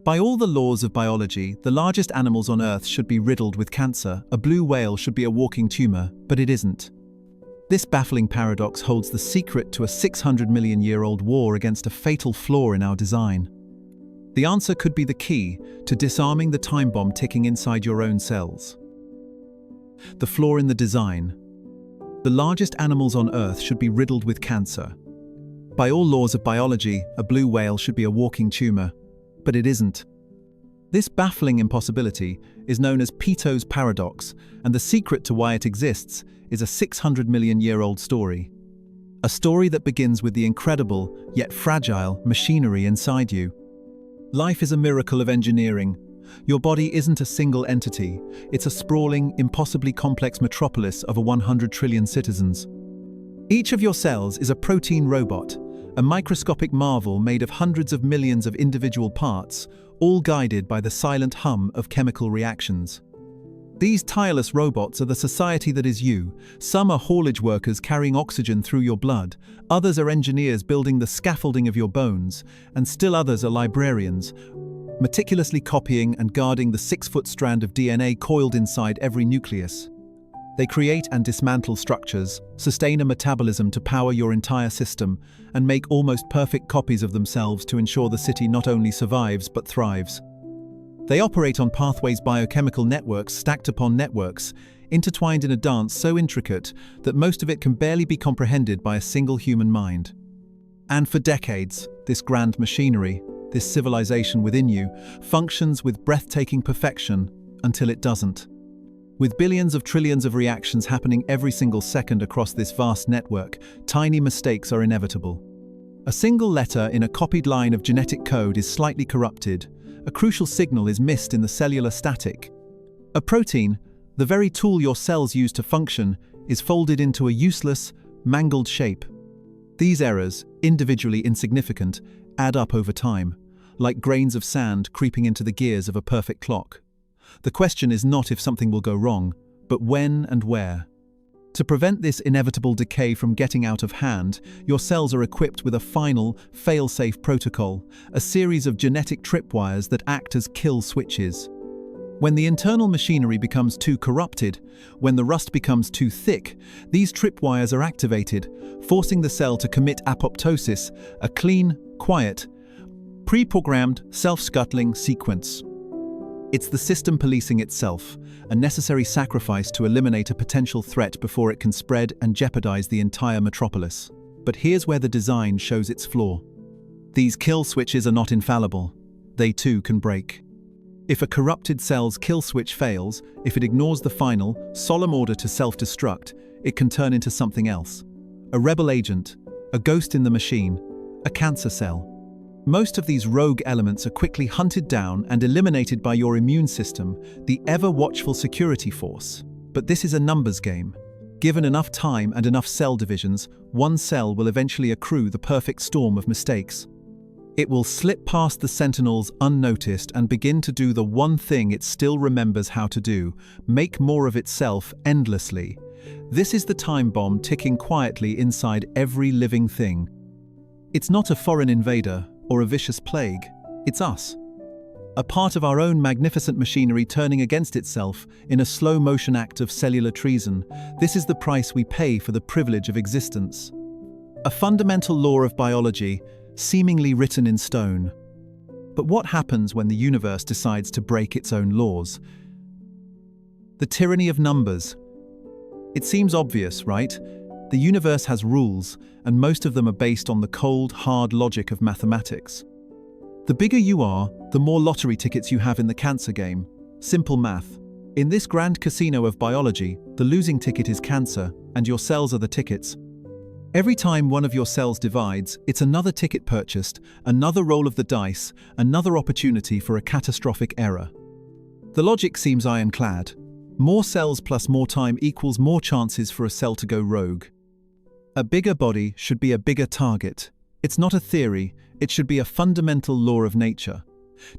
By all the laws of biology, the largest animals on Earth should be riddled with cancer, a blue whale should be a walking tumor, but it isn't. This baffling paradox holds the secret to a 600-million-year-old war against a fatal flaw in our design. The answer could be the key to disarming the time bomb ticking inside your own cells. The flaw in the design. The largest animals on Earth should be riddled with cancer. By all laws of biology, a blue whale should be a walking tumor, but it isn't. This baffling impossibility is known as Peto's paradox, and the secret to why it exists is a 600-million-year-old story. A story that begins with the incredible, yet fragile, machinery inside you. Life is a miracle of engineering. Your body isn't a single entity, it's a sprawling, impossibly complex metropolis of 100 trillion citizens. Each of your cells is a protein robot, a microscopic marvel made of hundreds of millions of individual parts, all guided by the silent hum of chemical reactions. These tireless robots are the society that is you. Some are haulage workers carrying oxygen through your blood, others are engineers building the scaffolding of your bones, and still others are librarians, meticulously copying and guarding the 6-foot strand of DNA coiled inside every nucleus. They create and dismantle structures, sustain a metabolism to power your entire system, and make almost perfect copies of themselves to ensure the city not only survives but thrives. They operate on pathways, biochemical networks stacked upon networks, intertwined in a dance so intricate that most of it can barely be comprehended by a single human mind. And for decades, this grand machinery, this civilization within you, functions with breathtaking perfection until it doesn't. With billions of trillions of reactions happening every single second across this vast network, tiny mistakes are inevitable. A single letter in a copied line of genetic code is slightly corrupted. A crucial signal is missed in the cellular static. A protein, the very tool your cells use to function, is folded into a useless, mangled shape. These errors, individually insignificant, add up over time, like grains of sand creeping into the gears of a perfect clock. The question is not if something will go wrong, but when and where. To prevent this inevitable decay from getting out of hand, your cells are equipped with a final, fail-safe protocol, a series of genetic tripwires that act as kill switches. When the internal machinery becomes too corrupted, when the rust becomes too thick, these tripwires are activated, forcing the cell to commit apoptosis, a clean, quiet, pre-programmed, self-scuttling sequence. It's the system policing itself, a necessary sacrifice to eliminate a potential threat before it can spread and jeopardize the entire metropolis. But here's where the design shows its flaw. These kill switches are not infallible. They too can break. If a corrupted cell's kill switch fails, if it ignores the final, solemn order to self-destruct, it can turn into something else. A rebel agent, a ghost in the machine, a cancer cell. Most of these rogue elements are quickly hunted down and eliminated by your immune system, the ever-watchful security force. But this is a numbers game. Given enough time and enough cell divisions, one cell will eventually accrue the perfect storm of mistakes. It will slip past the sentinels unnoticed and begin to do the one thing it still remembers how to do: make more of itself endlessly. This is the time bomb ticking quietly inside every living thing. It's not a foreign invader or a vicious plague, it's us. A part of our own magnificent machinery turning against itself in a slow-motion act of cellular treason. This is the price we pay for the privilege of existence. A fundamental law of biology, seemingly written in stone. But what happens when the universe decides to break its own laws? The tyranny of numbers. It seems obvious, right? The universe has rules, and most of them are based on the cold, hard logic of mathematics. The bigger you are, the more lottery tickets you have in the cancer game. Simple math. In this grand casino of biology, the losing ticket is cancer, and your cells are the tickets. Every time one of your cells divides, it's another ticket purchased, another roll of the dice, another opportunity for a catastrophic error. The logic seems ironclad. More cells plus more time equals more chances for a cell to go rogue. A bigger body should be a bigger target. It's not a theory, it should be a fundamental law of nature.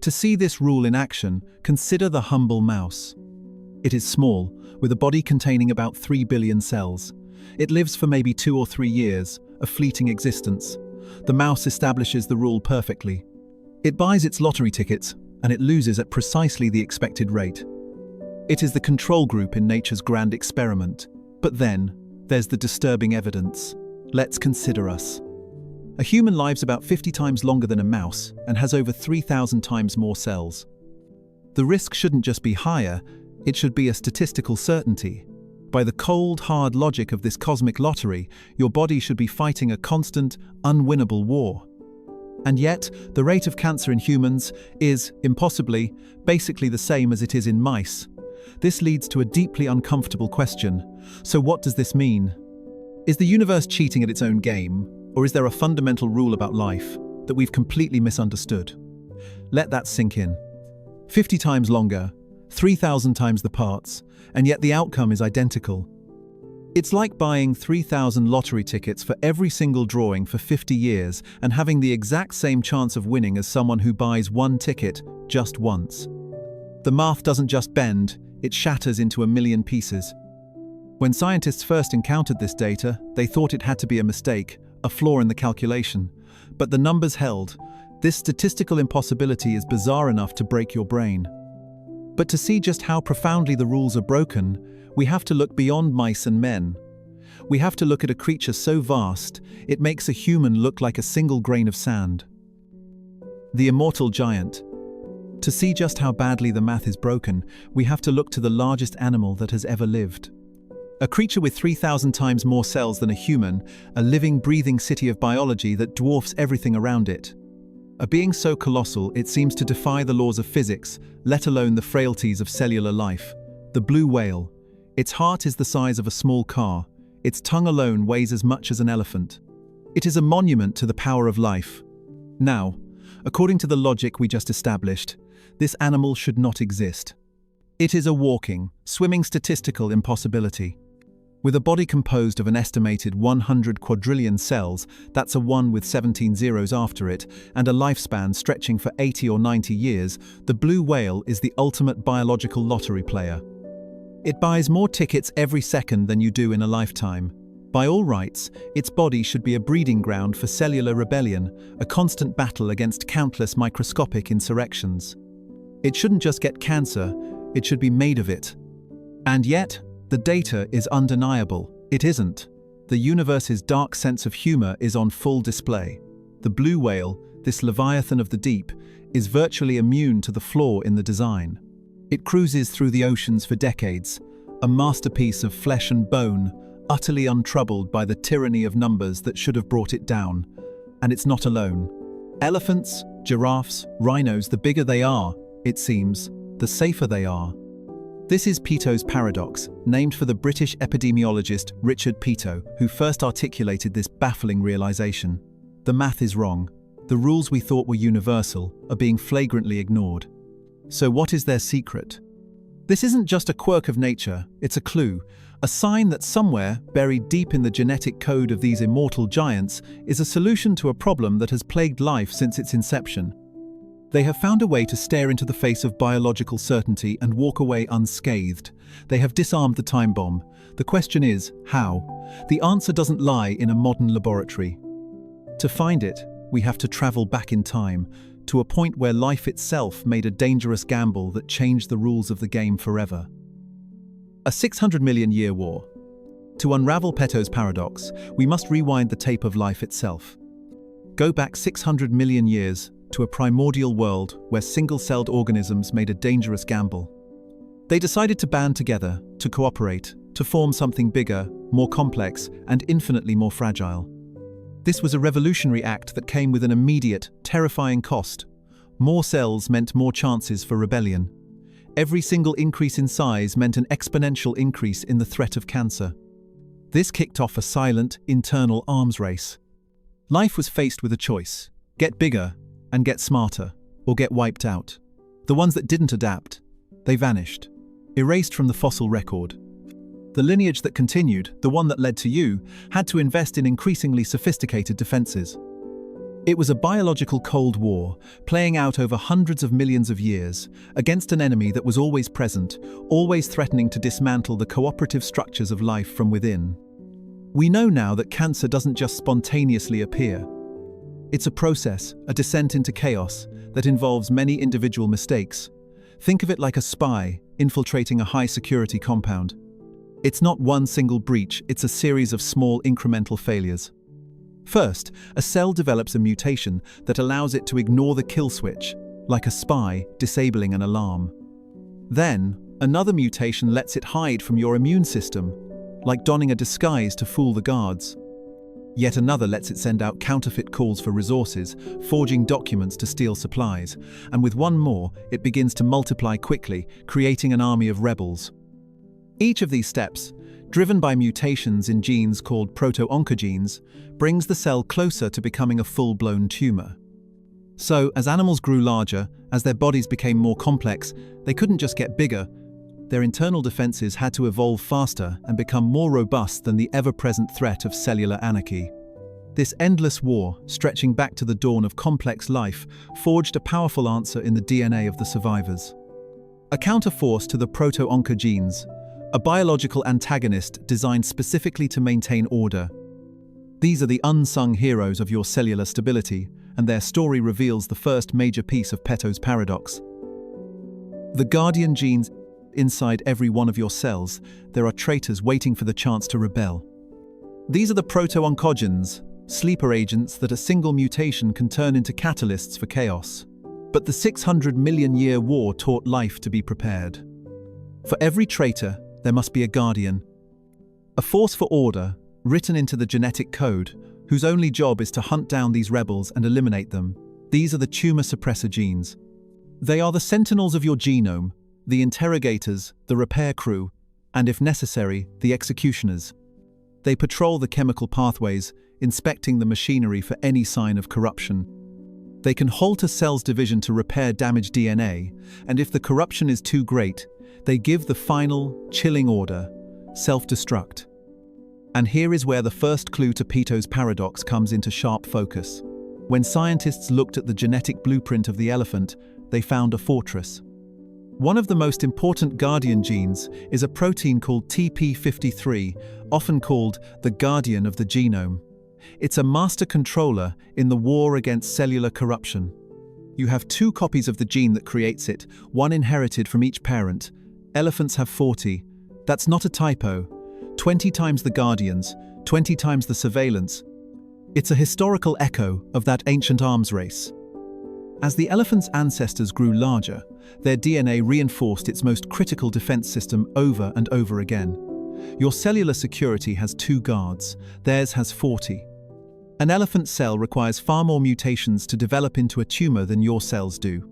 To see this rule in action, consider the humble mouse. It is small, with a body containing about 3 billion cells. It lives for maybe 2 or 3 years, a fleeting existence. The mouse establishes the rule perfectly. It buys its lottery tickets, and it loses at precisely the expected rate. It is the control group in nature's grand experiment. But then, there's the disturbing evidence. Let's consider us. A human lives about 50 times longer than a mouse and has over 3,000 times more cells. The risk shouldn't just be higher, it should be a statistical certainty. By the cold, hard logic of this cosmic lottery, your body should be fighting a constant, unwinnable war. And yet, the rate of cancer in humans is, impossibly, basically the same as it is in mice. This leads to a deeply uncomfortable question. So what does this mean? Is the universe cheating at its own game, or is there a fundamental rule about life that we've completely misunderstood? Let that sink in. 50 times longer, 3,000 times the parts, and yet the outcome is identical. It's like buying 3,000 lottery tickets for every single drawing for 50 years and having the exact same chance of winning as someone who buys one ticket just once. The math doesn't just bend, it shatters into a million pieces. When scientists first encountered this data, they thought it had to be a mistake, a flaw in the calculation. But the numbers held. This statistical impossibility is bizarre enough to break your brain. But to see just how profoundly the rules are broken, we have to look beyond mice and men. We have to look at a creature so vast, it makes a human look like a single grain of sand. The immortal giant. To see just how badly the math is broken, we have to look to the largest animal that has ever lived. A creature with 3,000 times more cells than a human, a living, breathing city of biology that dwarfs everything around it. A being so colossal it seems to defy the laws of physics, let alone the frailties of cellular life. The blue whale. Its heart is the size of a small car. Its tongue alone weighs as much as an elephant. It is a monument to the power of life. Now, according to the logic we just established, this animal should not exist. It is a walking, swimming statistical impossibility. With a body composed of an estimated 100 quadrillion cells, that's a 1 with 17 zeros after it, and a lifespan stretching for 80 or 90 years, the blue whale is the ultimate biological lottery player. It buys more tickets every second than you do in a lifetime. By all rights, its body should be a breeding ground for cellular rebellion, a constant battle against countless microscopic insurrections. It shouldn't just get cancer, it should be made of it. And yet, the data is undeniable. It isn't. The universe's dark sense of humor is on full display. The blue whale, this leviathan of the deep, is virtually immune to the flaw in the design. It cruises through the oceans for decades, a masterpiece of flesh and bone, utterly untroubled by the tyranny of numbers that should have brought it down. And it's not alone. Elephants, giraffes, rhinos, the bigger they are, it seems, the safer they are. This is Peto's paradox, named for the British epidemiologist Richard Peto, who first articulated this baffling realization. The math is wrong. The rules we thought were universal are being flagrantly ignored. So what is their secret? This isn't just a quirk of nature, it's a clue, a sign that somewhere, buried deep in the genetic code of these immortal giants, is a solution to a problem that has plagued life since its inception. They have found a way to stare into the face of biological certainty and walk away unscathed. They have disarmed the time bomb. The question is, how? The answer doesn't lie in a modern laboratory. To find it, we have to travel back in time, to a point where life itself made a dangerous gamble that changed the rules of the game forever. A 600-million-year war. To unravel Peto's paradox, we must rewind the tape of life itself. Go back 600 million years to a primordial world where single-celled organisms made a dangerous gamble. They decided to band together, to cooperate, to form something bigger, more complex, and infinitely more fragile. This was a revolutionary act that came with an immediate, terrifying cost. More cells meant more chances for rebellion. Every single increase in size meant an exponential increase in the threat of cancer. This kicked off a silent, internal arms race. Life was faced with a choice: get bigger and get smarter, or get wiped out. The ones that didn't adapt, they vanished, erased from the fossil record. The lineage that continued, the one that led to you, had to invest in increasingly sophisticated defenses. It was a biological Cold War, playing out over hundreds of millions of years, against an enemy that was always present, always threatening to dismantle the cooperative structures of life from within. We know now that cancer doesn't just spontaneously appear. It's a process, a descent into chaos, that involves many individual mistakes. Think of it like a spy infiltrating a high-security compound. It's not one single breach, it's a series of small incremental failures. First, a cell develops a mutation that allows it to ignore the kill switch, like a spy disabling an alarm. Then, another mutation lets it hide from your immune system, like donning a disguise to fool the guards. Yet another lets it send out counterfeit calls for resources, forging documents to steal supplies, and with one more, it begins to multiply quickly, creating an army of rebels. Each of these steps, driven by mutations in genes called proto-oncogenes, brings the cell closer to becoming a full-blown tumor. So, as animals grew larger, as their bodies became more complex, they couldn't just get bigger. Their internal defenses had to evolve faster and become more robust than the ever-present threat of cellular anarchy. This endless war, stretching back to the dawn of complex life, forged a powerful answer in the DNA of the survivors. A counterforce to the proto-oncogenes, a biological antagonist designed specifically to maintain order. These are the unsung heroes of your cellular stability, and their story reveals the first major piece of Peto's paradox. The guardian genes inside every one of your cells, there are traitors waiting for the chance to rebel. These are the proto-oncogenes, sleeper agents that a single mutation can turn into catalysts for chaos. But the 600-million-year war taught life to be prepared. For every traitor, there must be a guardian. A force for order, written into the genetic code, whose only job is to hunt down these rebels and eliminate them. These are the tumor suppressor genes. They are the sentinels of your genome, the interrogators, the repair crew, and if necessary, the executioners. They patrol the chemical pathways, inspecting the machinery for any sign of corruption. They can halt a cell's division to repair damaged DNA, and if the corruption is too great, they give the final, chilling order: self-destruct. And here is where the first clue to Peto's paradox comes into sharp focus. When scientists looked at the genetic blueprint of the elephant, they found a fortress. One of the most important guardian genes is a protein called TP53, often called the guardian of the genome. It's a master controller in the war against cellular corruption. You have 2 copies of the gene that creates it, one inherited from each parent. Elephants have 40. That's not a typo. 20 times the guardians, 20 times the surveillance. It's a historical echo of that ancient arms race. As the elephant's ancestors grew larger, their DNA reinforced its most critical defense system over and over again. Your cellular security has 2 guards, theirs has 40. An elephant cell requires far more mutations to develop into a tumor than your cells do.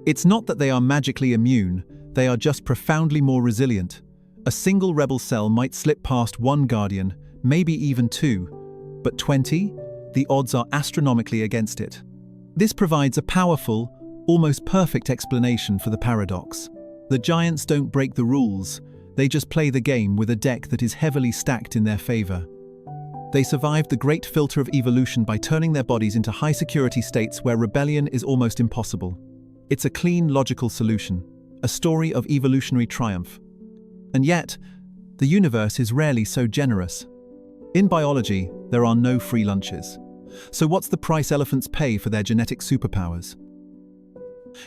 It's not that they are magically immune, they are just profoundly more resilient. A single rebel cell might slip past 1 guardian, maybe even 2, but 20? The odds are astronomically against it. This provides a powerful, almost perfect explanation for the paradox. The giants don't break the rules, they just play the game with a deck that is heavily stacked in their favor. They survived the great filter of evolution by turning their bodies into high-security states where rebellion is almost impossible. It's a clean, logical solution, a story of evolutionary triumph. And yet, the universe is rarely so generous. In biology, there are no free lunches. So what's the price elephants pay for their genetic superpowers?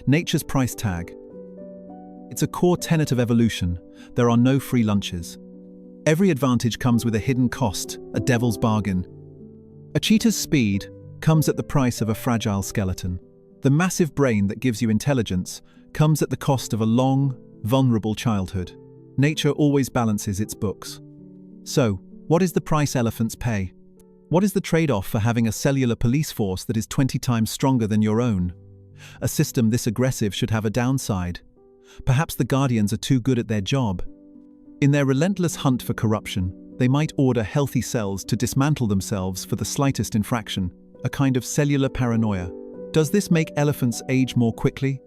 Nature's price tag. It's a core tenet of evolution. There are no free lunches. Every advantage comes with a hidden cost, a devil's bargain. A cheetah's speed comes at the price of a fragile skeleton. The massive brain that gives you intelligence comes at the cost of a long, vulnerable childhood. Nature always balances its books. So, what is the price elephants pay? What is the trade-off for having a cellular police force that is 20 times stronger than your own? A system this aggressive should have a downside. Perhaps the guardians are too good at their job. In their relentless hunt for corruption, they might order healthy cells to dismantle themselves for the slightest infraction, a kind of cellular paranoia. Does this make elephants age more quickly?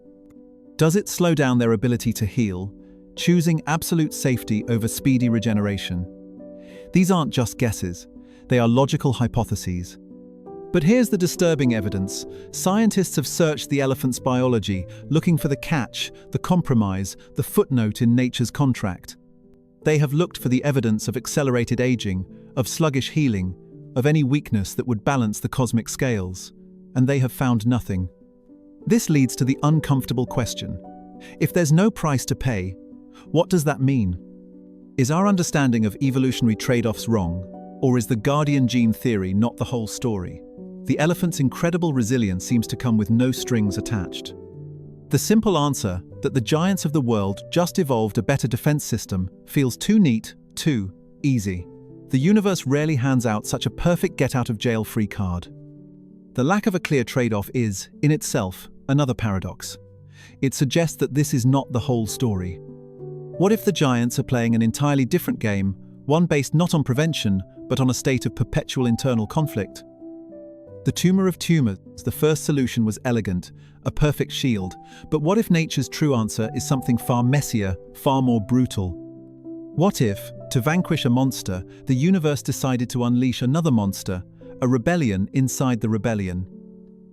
Does it slow down their ability to heal, choosing absolute safety over speedy regeneration? These aren't just guesses, they are logical hypotheses. But here's the disturbing evidence. Scientists have searched the elephant's biology, looking for the catch, the compromise, the footnote in nature's contract. They have looked for the evidence of accelerated aging, of sluggish healing, of any weakness that would balance the cosmic scales. and they have found nothing. This leads to the uncomfortable question. If there's no price to pay, what does that mean? Is our understanding of evolutionary trade-offs wrong, or is the guardian gene theory not the whole story? The elephant's incredible resilience seems to come with no strings attached. The simple answer, that the giants of the world just evolved a better defense system, feels too neat, too easy. The universe rarely hands out such a perfect get-out-of-jail-free card. The lack of a clear trade-off is, in itself, another paradox. It suggests that this is not the whole story. What if the giants are playing an entirely different game, one based not on prevention, but on a state of perpetual internal conflict? The tumor of tumors, the first solution was elegant, a perfect shield, but what if nature's true answer is something far messier, far more brutal? What if, to vanquish a monster, the universe decided to unleash another monster, a rebellion inside the rebellion?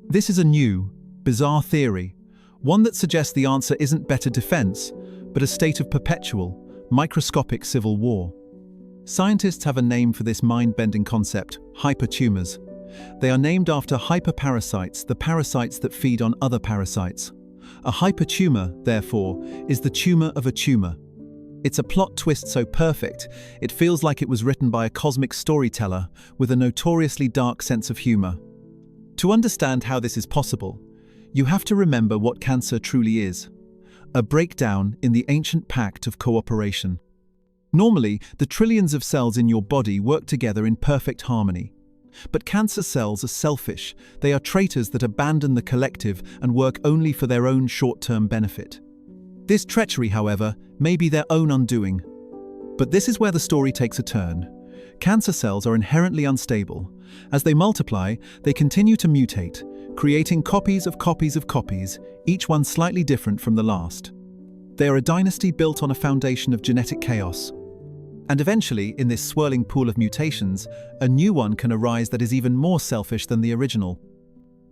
This is a new, bizarre theory, one that suggests the answer isn't better defense, but a state of perpetual, microscopic civil war. Scientists have a name for this mind-bending concept: hypertumors. They are named after hyperparasites, the parasites that feed on other parasites. A hypertumor, therefore, is the tumor of a tumor. It's a plot twist so perfect, it feels like it was written by a cosmic storyteller with a notoriously dark sense of humor. To understand how this is possible, you have to remember what cancer truly is: a breakdown in the ancient pact of cooperation. Normally, the trillions of cells in your body work together in perfect harmony. But cancer cells are selfish. They are traitors that abandon the collective and work only for their own short-term benefit. This treachery, however, may be their own undoing. But this is where the story takes a turn. Cancer cells are inherently unstable. As they multiply, they continue to mutate, creating copies of copies of copies, each one slightly different from the last. They are a dynasty built on a foundation of genetic chaos. And eventually, in this swirling pool of mutations, a new one can arise that is even more selfish than the original.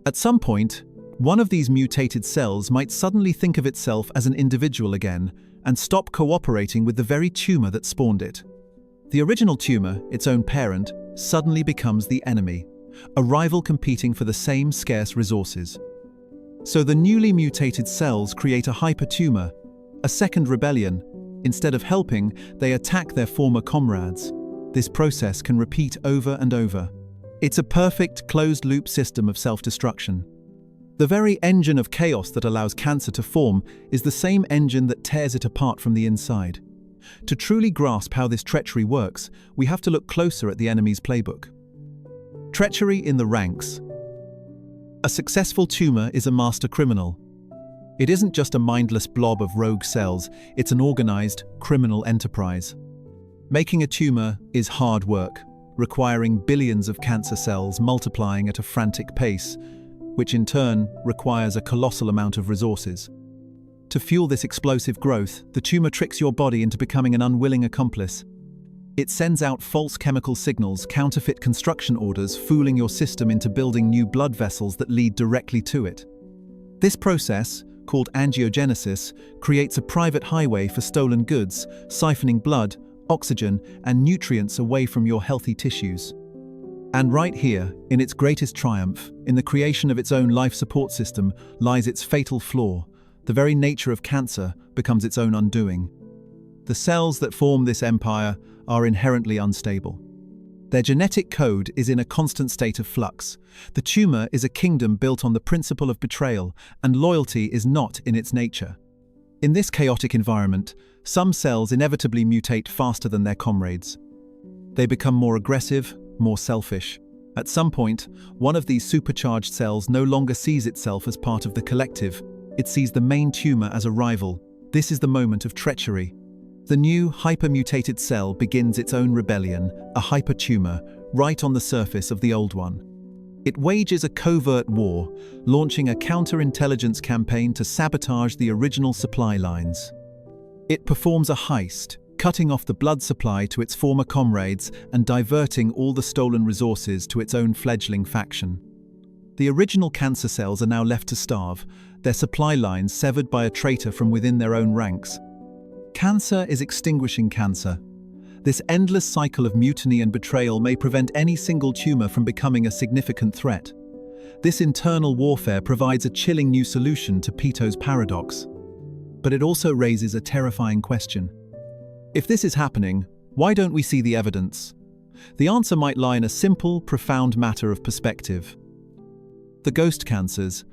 At some point, one of these mutated cells might suddenly think of itself as an individual again and stop cooperating with the very tumor that spawned it. The original tumor, its own parent, suddenly becomes the enemy, a rival competing for the same scarce resources. So the newly mutated cells create a hypertumor, a second rebellion. Instead of helping, they attack their former comrades. This process can repeat over and over. It's a perfect closed-loop system of self-destruction. The very engine of chaos that allows cancer to form is the same engine that tears it apart from the inside. To truly grasp how this treachery works, we have to look closer at the enemy's playbook. Treachery in the ranks. A successful tumor is a master criminal. It isn't just a mindless blob of rogue cells, it's an organized, criminal enterprise. Making a tumor is hard work, requiring billions of cancer cells multiplying at a frantic pace, which in turn requires a colossal amount of resources. To fuel this explosive growth, the tumor tricks your body into becoming an unwilling accomplice. It sends out false chemical signals, counterfeit construction orders, fooling your system into building new blood vessels that lead directly to it. This process, called angiogenesis, creates a private highway for stolen goods, siphoning blood, oxygen, and nutrients away from your healthy tissues. And right here, in its greatest triumph, in the creation of its own life support system, lies its fatal flaw. The very nature of cancer becomes its own undoing. The cells that form this empire are inherently unstable. Their genetic code is in a constant state of flux. The tumor is a kingdom built on the principle of betrayal, and loyalty is not in its nature. In this chaotic environment, some cells inevitably mutate faster than their comrades. They become more aggressive, more selfish. At some point, one of these supercharged cells no longer sees itself as part of the collective. It sees the main tumor as a rival. This is the moment of treachery. The new hypermutated cell begins its own rebellion, a hypertumor, right on the surface of the old one. It wages a covert war, launching a counterintelligence campaign to sabotage the original supply lines. It performs a heist, cutting off the blood supply to its former comrades and diverting all the stolen resources to its own fledgling faction. The original cancer cells are now left to starve, their supply lines severed by a traitor from within their own ranks. Cancer is extinguishing cancer. This endless cycle of mutiny and betrayal may prevent any single tumor from becoming a significant threat. This internal warfare provides a chilling new solution to Peto's paradox. But it also raises a terrifying question. If this is happening, why don't we see the evidence? The answer might lie in a simple, profound matter of perspective. The ghost cancers.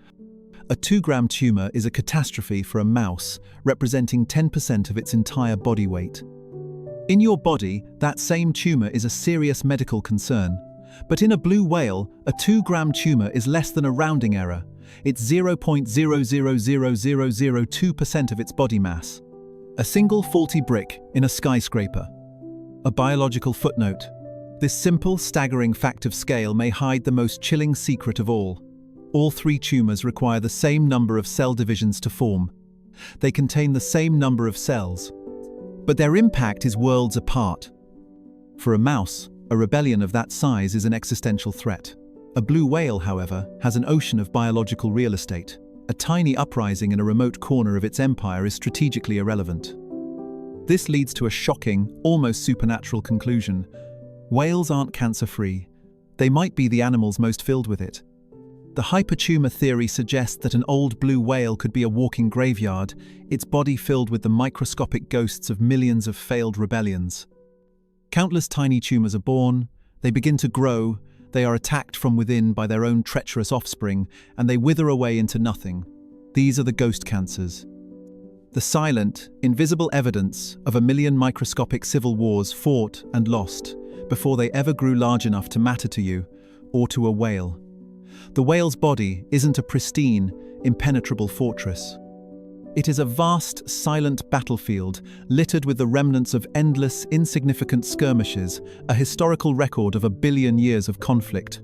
A 2-gram tumor is a catastrophe for a mouse, representing 10% of its entire body weight. In your body, that same tumor is a serious medical concern. But in a blue whale, a 2-gram tumor is less than a rounding error. It's 0.000002% of its body mass. A single faulty brick in a skyscraper. A biological footnote. This simple, staggering fact of scale may hide the most chilling secret of all. All 3 tumors require the same number of cell divisions to form. They contain the same number of cells. But their impact is worlds apart. For a mouse, a rebellion of that size is an existential threat. A blue whale, however, has an ocean of biological real estate. A tiny uprising in a remote corner of its empire is strategically irrelevant. This leads to a shocking, almost supernatural conclusion. Whales aren't cancer-free. They might be the animals most filled with it. The hypertumor theory suggests that an old blue whale could be a walking graveyard, its body filled with the microscopic ghosts of millions of failed rebellions. Countless tiny tumors are born, they begin to grow, they are attacked from within by their own treacherous offspring, and they wither away into nothing. These are the ghost cancers. The silent, invisible evidence of a million microscopic civil wars fought and lost before they ever grew large enough to matter to you or to a whale. The whale's body isn't a pristine, impenetrable fortress. It is a vast, silent battlefield littered with the remnants of endless, insignificant skirmishes, a historical record of 1 billion years of conflict.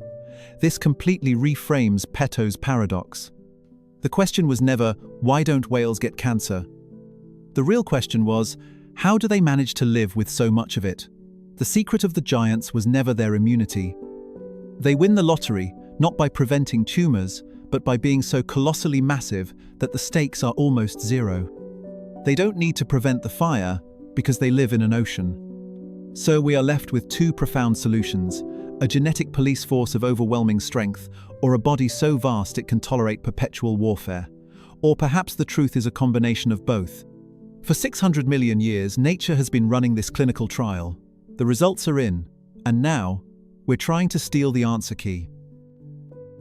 This completely reframes Peto's paradox. The question was never, why don't whales get cancer? The real question was, how do they manage to live with so much of it? The secret of the giants was never their immunity. They win the lottery, not by preventing tumors, but by being so colossally massive that the stakes are almost zero. They don't need to prevent the fire because they live in an ocean. So we are left with 2 profound solutions: a genetic police force of overwhelming strength, or a body so vast it can tolerate perpetual warfare. Or perhaps the truth is a combination of both. For 600 million years, nature has been running this clinical trial. The results are in, and now, we're trying to steal the answer key.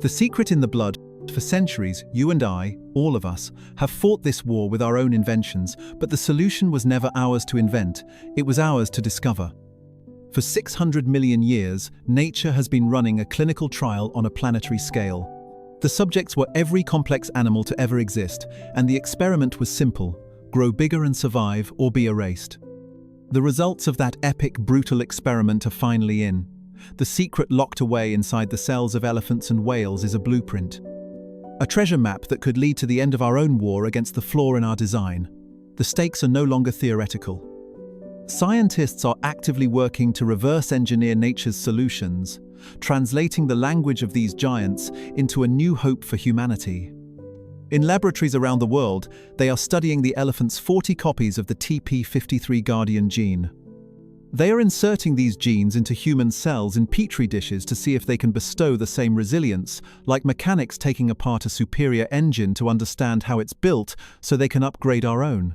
The secret in the blood. For centuries, you and I, all of us, have fought this war with our own inventions, but the solution was never ours to invent, it was ours to discover. For 600 million years, nature has been running a clinical trial on a planetary scale. The subjects were every complex animal to ever exist, and the experiment was simple: grow bigger and survive, or be erased. The results of that epic, brutal experiment are finally in. The secret locked away inside the cells of elephants and whales is a blueprint. A treasure map that could lead to the end of our own war against the flaw in our design. The stakes are no longer theoretical. Scientists are actively working to reverse engineer nature's solutions, translating the language of these giants into a new hope for humanity. In laboratories around the world, they are studying the elephant's 40 copies of the TP53 Guardian gene. They are inserting these genes into human cells in petri dishes to see if they can bestow the same resilience, like mechanics taking apart a superior engine to understand how it's built so they can upgrade our own.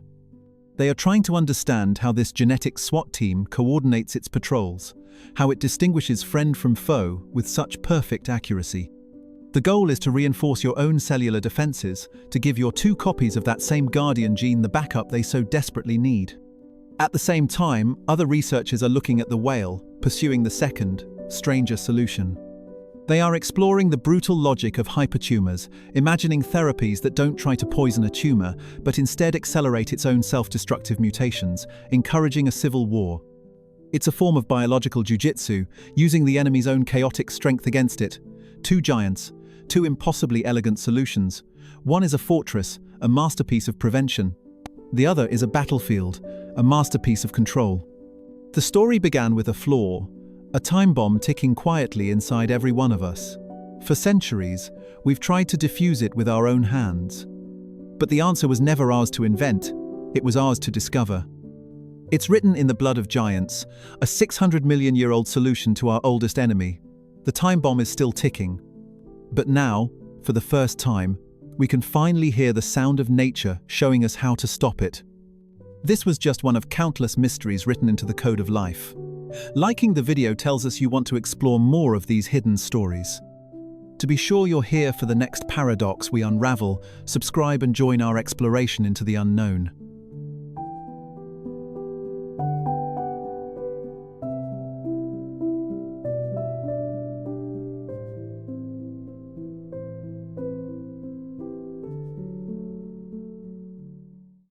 They are trying to understand how this genetic SWAT team coordinates its patrols, how it distinguishes friend from foe with such perfect accuracy. The goal is to reinforce your own cellular defenses, to give your 2 copies of that same Guardian gene the backup they so desperately need. At the same time, other researchers are looking at the whale, pursuing the second, stranger solution. They are exploring the brutal logic of hypertumors, imagining therapies that don't try to poison a tumor, but instead accelerate its own self-destructive mutations, encouraging a civil war. It's a form of biological jujitsu, using the enemy's own chaotic strength against it. 2 giants, 2 impossibly elegant solutions. One is a fortress, a masterpiece of prevention. The other is a battlefield, a masterpiece of control. The story began with a flaw, a time bomb ticking quietly inside every one of us. For centuries, we've tried to defuse it with our own hands. But the answer was never ours to invent, it was ours to discover. It's written in the blood of giants, a 600-million-year-old solution to our oldest enemy. The time bomb is still ticking. But now, for the first time, we can finally hear the sound of nature showing us how to stop it. This was just one of countless mysteries written into the code of life. Liking the video tells us you want to explore more of these hidden stories. To be sure you're here for the next paradox we unravel, subscribe and join our exploration into the unknown.